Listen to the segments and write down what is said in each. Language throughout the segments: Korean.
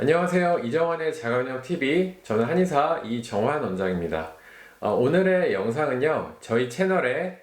안녕하세요. 이정환의 자가운영TV, 저는 한의사 이정환 원장입니다. 오늘의 영상은요, 저희 채널에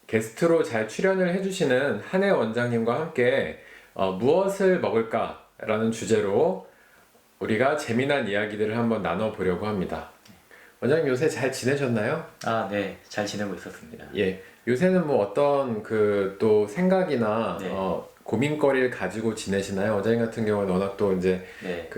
게스트로 잘 출연을 해주시는 한혜 원장님과 함께 무엇을 먹을까? 라는 주제로 우리가 재미난 이야기들을 한번 나눠보려고 합니다. 원장님 요새 잘 지내셨나요? 네. 잘 지내고 있었습니다. 예, 요새는 뭐 어떤 또 생각이나 네. 고민거리를 가지고 지내시나요? 원장님 같은 경우는 워낙 또 이제 네.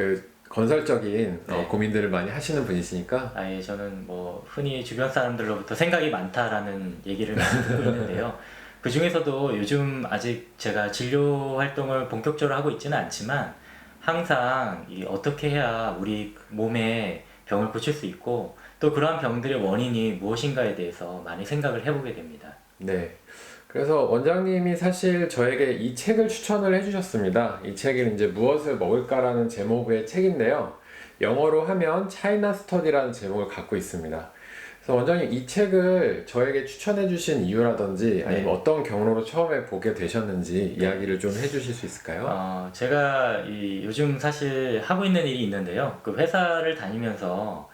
건설적인 네. 고민들을 많이 하시는 분이시니까. 예, 저는 뭐 흔히 주변 사람들로부터 생각이 많다라는 얘기를 많이 듣고 있는데요. 그 중에서도 요즘 아직 제가 진료 활동을 본격적으로 하고 있지는 않지만 항상 어떻게 해야 우리 몸에 병을 고칠 수 있고 또 그러한 병들의 원인이 무엇인가에 대해서 많이 생각을 해보게 됩니다. 네. 그래서 원장님이 사실 저에게 이 책을 추천을 해주셨습니다. 이 책은 이제 무엇을 먹을까라는 제목의 책인데요. 영어로 하면 차이나 스터디라는 제목을 갖고 있습니다. 그래서 원장님 이 책을 저에게 추천해 주신 이유라든지 아니면 네. 어떤 경로로 처음에 보게 되셨는지 네. 이야기를 좀 해주실 수 있을까요? 제가 요즘 사실 하고 있는 일이 있는데요. 그 회사를 다니면서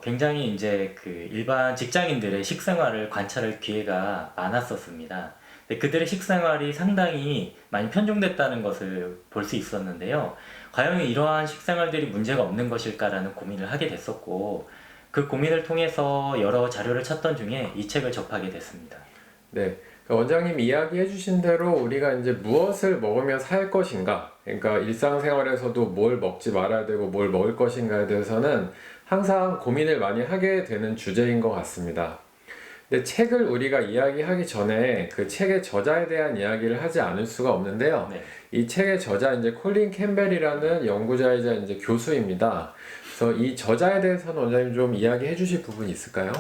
굉장히 이제 그 일반 직장인들의 식생활을 관찰할 기회가 많았었습니다. 근데 그들의 식생활이 상당히 많이 편중됐다는 것을 볼 수 있었는데요. 과연 이러한 식생활들이 문제가 없는 것일까라는 고민을 하게 됐었고, 그 고민을 통해서 여러 자료를 찾던 중에 이 책을 접하게 됐습니다. 네. 그 원장님 이야기해 주신 대로 우리가 이제 무엇을 먹으면 살 것인가, 그러니까 일상생활에서도 뭘 먹지 말아야 되고 뭘 먹을 것인가에 대해서는 항상 고민을 많이 하게 되는 주제인 것 같습니다. 근데 책을 우리가 이야기하기 전에 그 책의 저자에 대한 이야기를 하지 않을 수가 없는데요. 네. 이 책의 저자 이제 콜린 캠벨이라는 연구자이자 이제 교수입니다. 그래서 이 저자에 대해서는 원장님 좀 이야기해 주실 부분이 있을까요?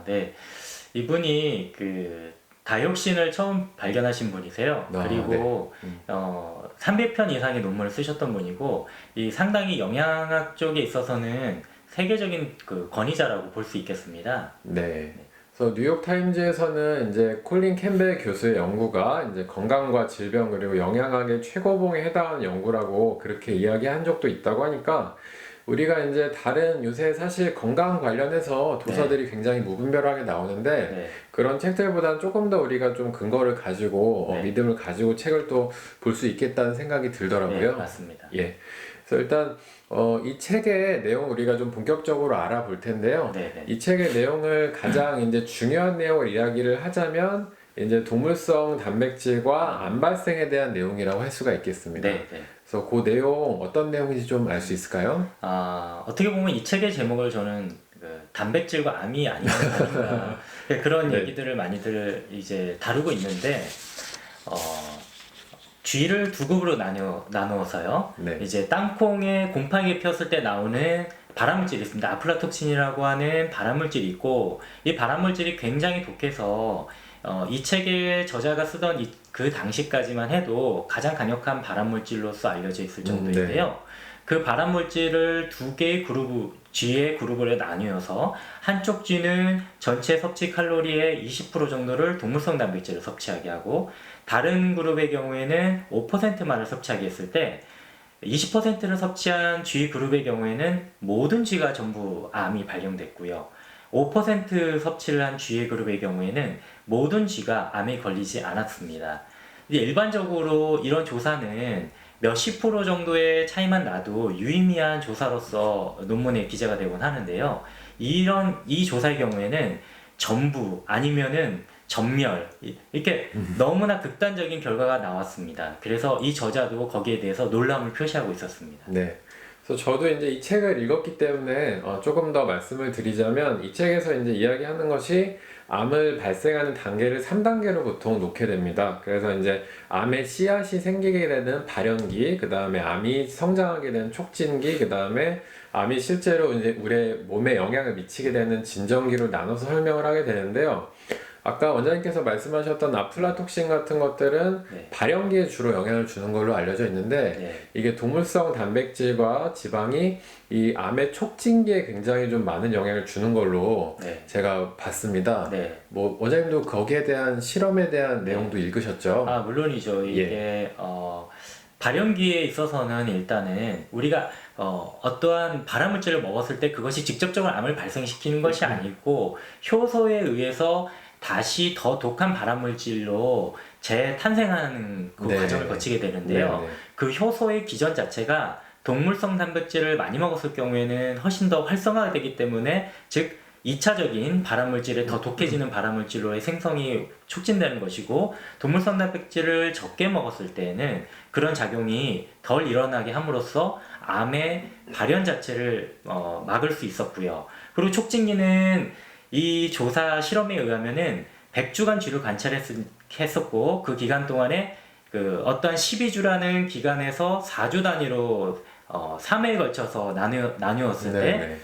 네. 이분이 다이옥신을 처음 발견하신 분이세요. 그리고 네. 300편 이상의 논문을 쓰셨던 분이고, 이 상당히 영양학 쪽에 있어서는 세계적인 그 권위자라고 볼 수 있겠습니다. 네. 그래서 뉴욕 타임즈에서는 이제 콜린 캠벨 교수의 연구가 이제 건강과 질병 그리고 영양학의 최고봉에 해당하는 연구라고 그렇게 이야기한 적도 있다고 하니까 우리가 이제 다른 요새 사실 건강 관련해서 도서들이 굉장히 무분별하게 나오는데 네. 그런 책들보다는 조금 더 우리가 좀 근거를 가지고 네. 믿음을 가지고 책을 또 볼 수 있겠다는 생각이 네, 들더라고요. 맞습니다. 예. 그래서 일단 이 책의 내용 우리가 좀 본격적으로 알아볼 텐데요. 네, 네. 이 책의 내용을 가장 이제 중요한 내용을 이야기를 하자면 이제 동물성 단백질과 암 발생에 대한 내용이라고 할 수가 있겠습니다. 네, 네. 그래서 그 내용 어떤 내용인지 좀 알 수 있을까요? 어떻게 보면 이 책의 제목을 저는 단백질과 암이 아닌가 그런 네. 얘기들을 많이들 이제 다루고 있는데, 쥐를 두 급으로 나누어서요. 네. 이제 땅콩에 곰팡이 폈을 때 나오는 발암물질이 있습니다. 아플라톡신이라고 하는 발암물질이 있고, 이 발암물질이 굉장히 독해서 이 책의 저자가 쓰던 그 당시까지만 해도 가장 강력한 발암물질로서 알려져 있을 정도인데요. 그 발암물질을 두 개의 쥐의 그룹으로 나뉘어서 한쪽 쥐는 전체 섭취 칼로리의 20% 정도를 동물성 단백질을 섭취하게 하고, 다른 그룹의 경우에는 5%만을 섭취하게 했을 때 20%를 섭취한 쥐 그룹의 경우에는 모든 쥐가 전부 암이 발견됐고요. 5% 섭취를 한 쥐의 그룹의 경우에는 모든 쥐가 암에 걸리지 않았습니다. 일반적으로 이런 조사는 몇십 프로 정도의 차이만 나도 유의미한 조사로서 논문에 기재가 되곤 하는데요. 이 조사의 경우에는 전부 아니면은 전멸 이렇게 너무나 극단적인 결과가 나왔습니다. 그래서 이 저자도 거기에 대해서 놀람을 표시하고 있었습니다. 네. 그래서 저도 이제 이 책을 읽었기 때문에 조금 더 말씀을 드리자면 이 책에서 이제 이야기하는 것이 암을 발생하는 단계를 3단계로 보통 놓게 됩니다. 그래서 이제 암의 씨앗이 생기게 되는 발현기, 그 다음에 암이 성장하게 되는 촉진기, 그 다음에 암이 실제로 이제 우리 몸에 영향을 미치게 되는 진정기로 나눠서 설명을 하게 되는데요. 아까 원장님께서 말씀하셨던 아플라톡신 같은 것들은 네. 발연기에 주로 영향을 주는 걸로 알려져 있는데 네. 이게 동물성 단백질과 지방이 이 암의 촉진기에 굉장히 좀 많은 영향을 주는 걸로 네. 제가 봤습니다. 네. 뭐 원장님도 거기에 대한 실험에 대한 네. 내용도 읽으셨죠? 물론이죠. 이게 발연기에 있어서는 일단은 우리가 어떠한 발암물질을 먹었을 때 그것이 직접적으로 암을 발생시키는 것이 아니고 효소에 의해서 다시 더 독한 발암물질로 재탄생하는 그 네네. 과정을 거치게 되는데요. 네네. 그 효소의 기전 자체가 동물성 단백질을 많이 먹었을 경우에는 훨씬 더 활성화가 되기 때문에 즉 2차적인 발암물질에 더 독해지는 발암물질로의 생성이 촉진되는 것이고 동물성 단백질을 적게 먹었을 때에는 그런 작용이 덜 일어나게 함으로써 암의 발현 자체를 막을 수 있었고요. 그리고 촉진기는 이 조사 실험에 의하면은 100주간 쥐를 관찰했었고 그 기간 동안에 그 어떠한 12주라는 기간에서 4주 단위로 3회에 걸쳐서 나누었을 때 네네.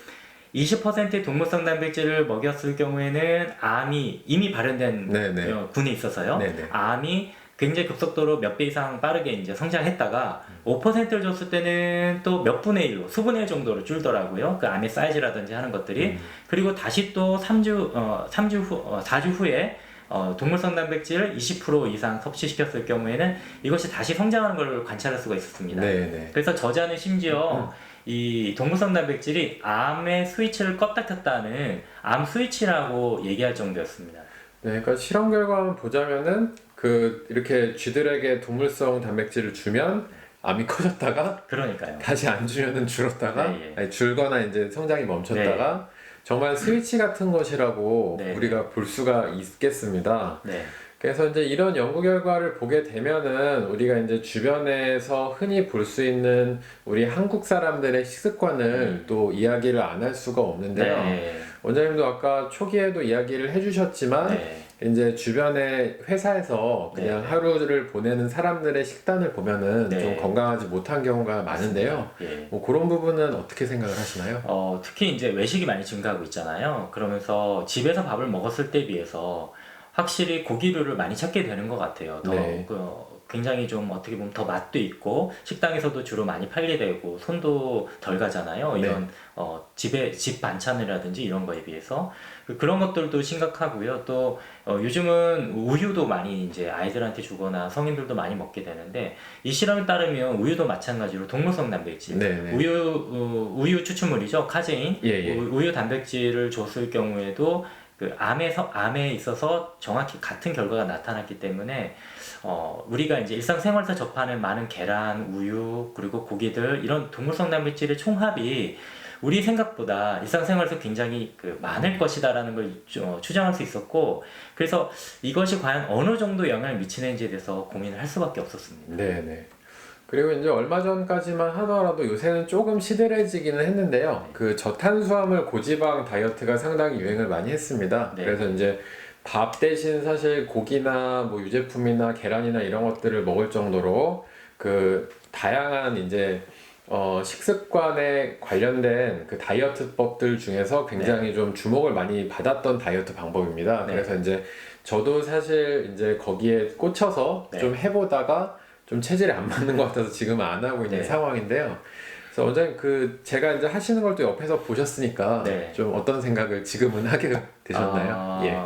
20%의 동물성 단백질을 먹였을 경우에는 암이 이미 발현된 네네. 군에 있어서요. 네네. 암이 굉장히 급속도로 몇 배 이상 빠르게 이제 성장했다가 5%를 줬을 때는 또 몇 분의 1로, 수분의 1 정도로 줄더라고요. 그 암의 사이즈라든지 하는 것들이. 그리고 다시 또 4주 후에 동물성 단백질을 20% 이상 섭취시켰을 경우에는 이것이 다시 성장하는 걸 관찰할 수가 있었습니다. 네네. 그래서 저자는 심지어 이 동물성 단백질이 암의 스위치를 껐다 켰다는 암 스위치라고 얘기할 정도였습니다. 네, 그러니까 실험 결과만 보자면은 그 이렇게 쥐들에게 동물성 단백질을 주면 암이 커졌다가 그러니까요. 다시 안 주면은 줄었다가 네, 예. 아니, 줄거나 이제 성장이 멈췄다가 정말 스위치 같은 것이라고 네. 우리가 볼 수가 있겠습니다. 네. 그래서 이제 이런 연구 결과를 보게 되면은 우리가 이제 주변에서 흔히 볼 수 있는 우리 한국 사람들의 식습관을 또 이야기를 안 할 수가 없는데요. 네. 원장님도 아까 초기에도 이야기를 해주셨지만 네. 이제 주변에 회사에서 그냥 네. 하루를 보내는 사람들의 식단을 보면은 네. 좀 건강하지 못한 경우가 많은데요. 예. 뭐 그런 부분은 어떻게 생각을 하시나요? 특히 이제 외식이 많이 증가하고 있잖아요. 그러면서 집에서 밥을 먹었을 때 비해서 확실히 고기류를 많이 찾게 되는 것 같아요. 더 네. 굉장히 좀 어떻게 보면 더 맛도 있고 식당에서도 주로 많이 팔게 되고 손도 덜 가잖아요. 네. 이런 집 반찬이라든지 이런 거에 비해서 그런 것들도 심각하고요. 또 요즘은 우유도 많이 이제 아이들한테 주거나 성인들도 많이 먹게 되는데 이 실험에 따르면 우유도 마찬가지로 동물성 단백질, 네네. 우유 추출물이죠. 카제인, 예, 예. 우유 단백질을 줬을 경우에도 그 암에 있어서 정확히 같은 결과가 나타났기 때문에 우리가 이제 일상생활에서 접하는 많은 계란, 우유, 그리고 고기들 이런 동물성 단백질의 총합이 우리 생각보다 일상생활에서 굉장히 많을 것이다라는 걸 추정할 수 있었고 그래서 이것이 과연 어느 정도 영향을 미치는지에 대해서 고민을 할 수밖에 없었습니다. 네네. 그리고 이제 얼마 전까지만 하더라도 요새는 조금 시들해지기는 했는데요. 그 저탄수화물 고지방 다이어트가 상당히 유행을 많이 했습니다. 네. 그래서 이제 밥 대신 사실 고기나 뭐 유제품이나 계란이나 이런 것들을 먹을 정도로 그 다양한 이제 식습관에 관련된 그 다이어트법들 중에서 굉장히 좀 주목을 많이 받았던 다이어트 방법입니다. 네. 그래서 이제 저도 사실 이제 거기에 꽂혀서 네. 좀 해보다가 좀 체질이 안 맞는 것 같아서 지금은 안 하고 있는 네. 상황인데요. 그래서 원장님 제가 이제 하시는 걸 또 옆에서 보셨으니까 네. 좀 어떤 생각을 지금은 하게 되셨나요? 예.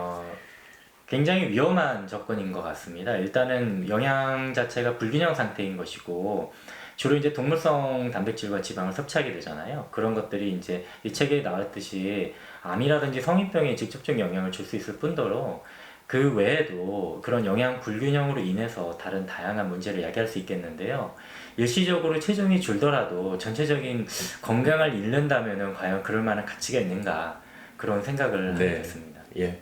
굉장히 위험한 접근인 것 같습니다. 일단은 영양 자체가 불균형 상태인 것이고 주로 이제 동물성 단백질과 지방을 섭취하게 되잖아요. 그런 것들이 이제 이 책에 나왔듯이 암이라든지 성인병에 직접적 영향을 줄 수 있을 뿐더러 그 외에도 그런 영양 불균형으로 인해서 다른 다양한 문제를 야기할 수 있겠는데요. 일시적으로 체중이 줄더라도 전체적인 건강을 잃는다면은 과연 그럴 만한 가치가 있는가 그런 생각을 하게 됐습니다. 예.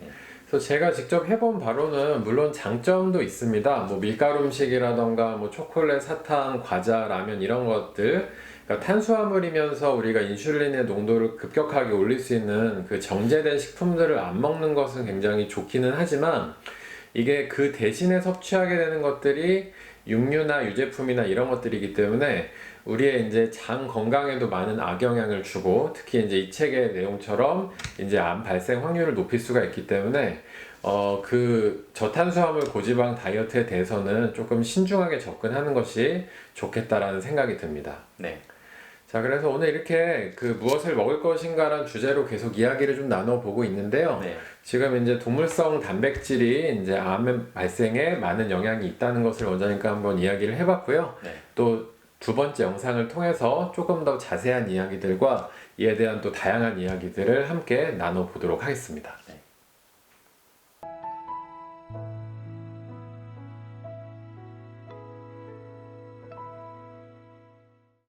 그래서 제가 직접 해본 바로는 물론 장점도 있습니다. 뭐 밀가루 음식이라던가 뭐 초콜릿, 사탕, 과자, 라면 이런 것들. 그러니까 탄수화물이면서 우리가 인슐린의 농도를 급격하게 올릴 수 있는 그 정제된 식품들을 안 먹는 것은 굉장히 좋기는 하지만 이게 그 대신에 섭취하게 되는 것들이 육류나 유제품이나 이런 것들이기 때문에 우리의 이제 장 건강에도 많은 악영향을 주고 특히 이제 이 책의 내용처럼 이제 암 발생 확률을 높일 수가 있기 때문에 그 저탄수화물 고지방 다이어트에 대해서는 조금 신중하게 접근하는 것이 좋겠다라는 생각이 듭니다. 네. 자, 그래서 오늘 이렇게 그 무엇을 먹을 것인가라는 주제로 계속 이야기를 좀 나눠보고 있는데요. 네. 지금 이제 동물성 단백질이 이제 암 발생에 많은 영향이 있다는 것을 원장님과 한번 이야기를 해봤고요. 네. 또 두 번째 영상을 통해서 조금 더 자세한 이야기들과 이에 대한 또 다양한 이야기들을 함께 나눠보도록 하겠습니다.